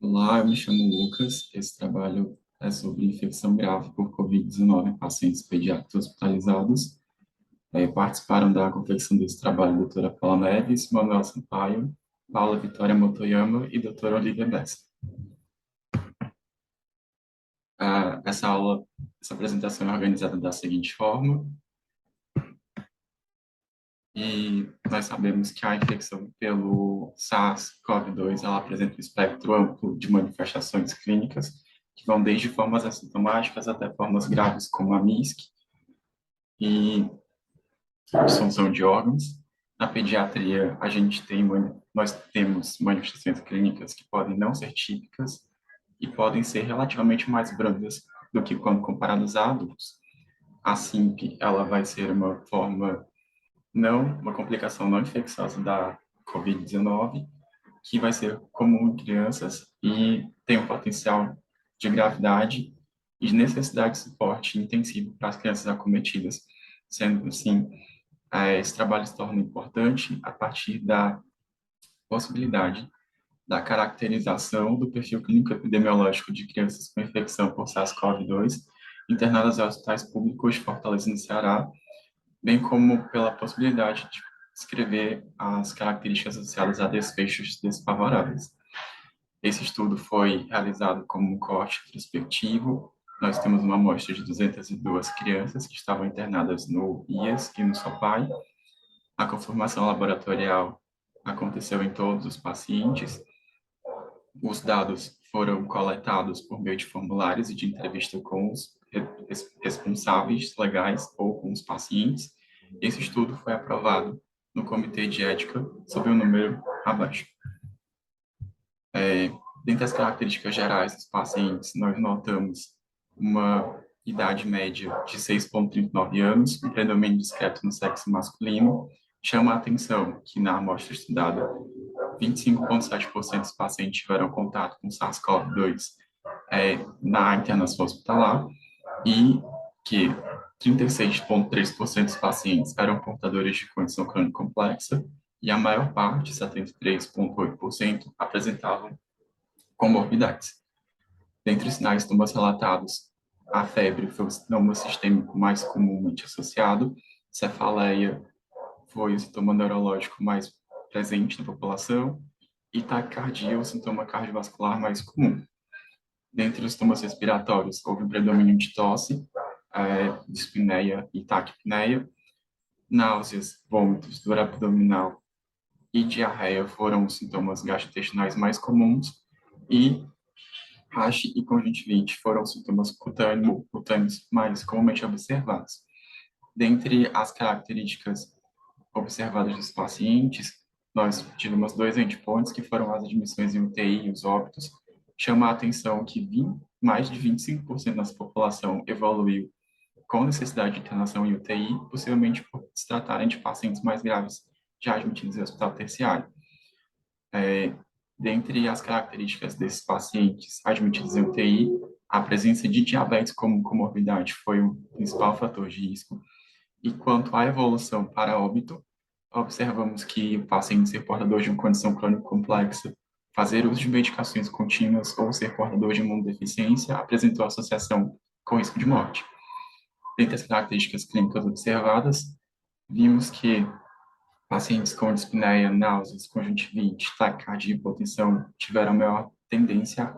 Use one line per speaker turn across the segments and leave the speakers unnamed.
Olá, eu me chamo Lucas. Esse trabalho é sobre infecção grave por Covid-19 em pacientes pediátricos hospitalizados. Participaram da confecção desse trabalho a doutora Paula Neves, Manuel Sampaio, Paula Vitória Motoyama e doutora Olivia Bessa. Essa apresentação é organizada da seguinte forma, e nós sabemos que a infecção pelo SARS-CoV-2 ela apresenta um espectro amplo de manifestações clínicas, que vão desde formas assintomáticas até formas graves, como a MISC e disfunção de órgãos. Na pediatria, nós temos manifestações clínicas que podem não ser típicas e podem ser relativamente mais brandas do que quando comparadas a adultos. A SIMP, ela vai ser uma complicação não infecciosa da COVID-19, que vai ser comum em crianças e tem um potencial de gravidade e de necessidade de suporte intensivo para as crianças acometidas. Sendo assim, esse trabalho se torna importante a partir da possibilidade da caracterização do perfil clínico epidemiológico de crianças com infecção por SARS-CoV-2 internadas em hospitais públicos de Fortaleza, no Ceará, bem como pela possibilidade de descrever as características associadas a desfechos desfavoráveis. Esse estudo foi realizado como um corte retrospectivo. Nós temos uma amostra de 202 crianças que estavam internadas no IAS e no SOPAI. A conformação laboratorial aconteceu em todos os pacientes. Os dados foram coletados por meio de formulários e de entrevista com os responsáveis legais ou com os pacientes. Esse estudo foi aprovado no Comitê de Ética sob o número abaixo. Dentre as características gerais dos pacientes, nós notamos uma idade média de 6,39 anos, um predomínio discreto no sexo masculino. Chama a atenção que na amostra estudada, 25,7% dos pacientes tiveram contato com SARS-CoV-2 na internação hospitalar e que 36,3% dos pacientes eram portadores de condição crônica complexa e a maior parte, 73,8%, apresentavam comorbidades. Dentre os sinais sintomas relatados, a febre foi o sintoma sistêmico mais comumente associado, cefaleia foi o sintoma neurológico mais presente na população e taquicardia o sintoma cardiovascular mais comum. Dentre os sintomas respiratórios, houve um predomínio de tosse, dispneia e taquipneia, náuseas, vômitos, dor abdominal e diarreia foram os sintomas gastrointestinais mais comuns e rache e conjuntivite foram os sintomas cutâneos mais comumente observados. Dentre as características observadas dos pacientes, nós tivemos dois endpoints, que foram as admissões em UTI e os óbitos. Chama a atenção que mais de 25% da população evoluiu com necessidade de internação em UTI, possivelmente por se tratarem de pacientes mais graves já admitidos em hospital terciário. Dentre as características desses pacientes admitidos em UTI, a presença de diabetes como comorbidade foi o principal fator de risco. E quanto à evolução para óbito, observamos que o paciente ser portador de uma condição crônica complexa, fazer uso de medicações contínuas ou ser portador de imunodeficiência apresentou associação com risco de morte. Dentre as características clínicas observadas, vimos que pacientes com dispneia, náuseas, conjuntivite, taquicardia e hipotensão tiveram maior tendência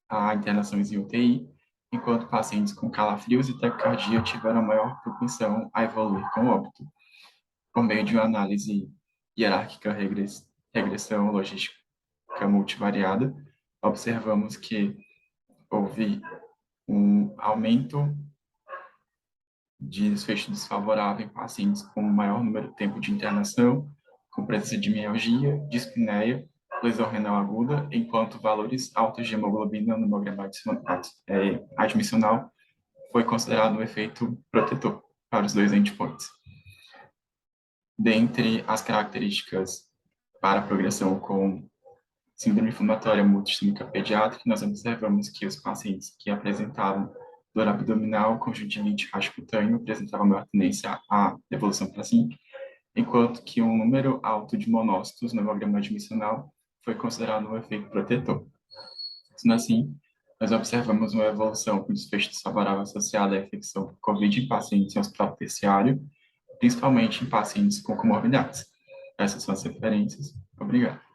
à internações em UTI, enquanto pacientes com calafrios e taquicardia tiveram maior propensão a evoluir com óbito. Por meio de uma análise hierárquica regressão logística multivariada, observamos que houve um aumento de desfecho desfavorável em pacientes com maior número de tempo de internação, com presença de mialgia, dispneia, lesão renal aguda, enquanto valores altos de hemoglobina no hemograma admissional foi considerado um efeito protetor para os dois endpoints. Dentre as características para a progressão com síndrome inflamatória multissistêmica pediátrica, nós observamos que os pacientes que apresentavam dor abdominal, conjuntivite, racho cutâneo apresentavam maior tendência à evolução para SIMP, enquanto que um número alto de monócitos no hemograma admissional foi considerado um efeito protetor. Sendo assim, nós observamos uma evolução com desfecho desfavorável associada à infecção por COVID em pacientes em hospital terciário, principalmente em pacientes com comorbidades. Essas são as referências. Obrigado.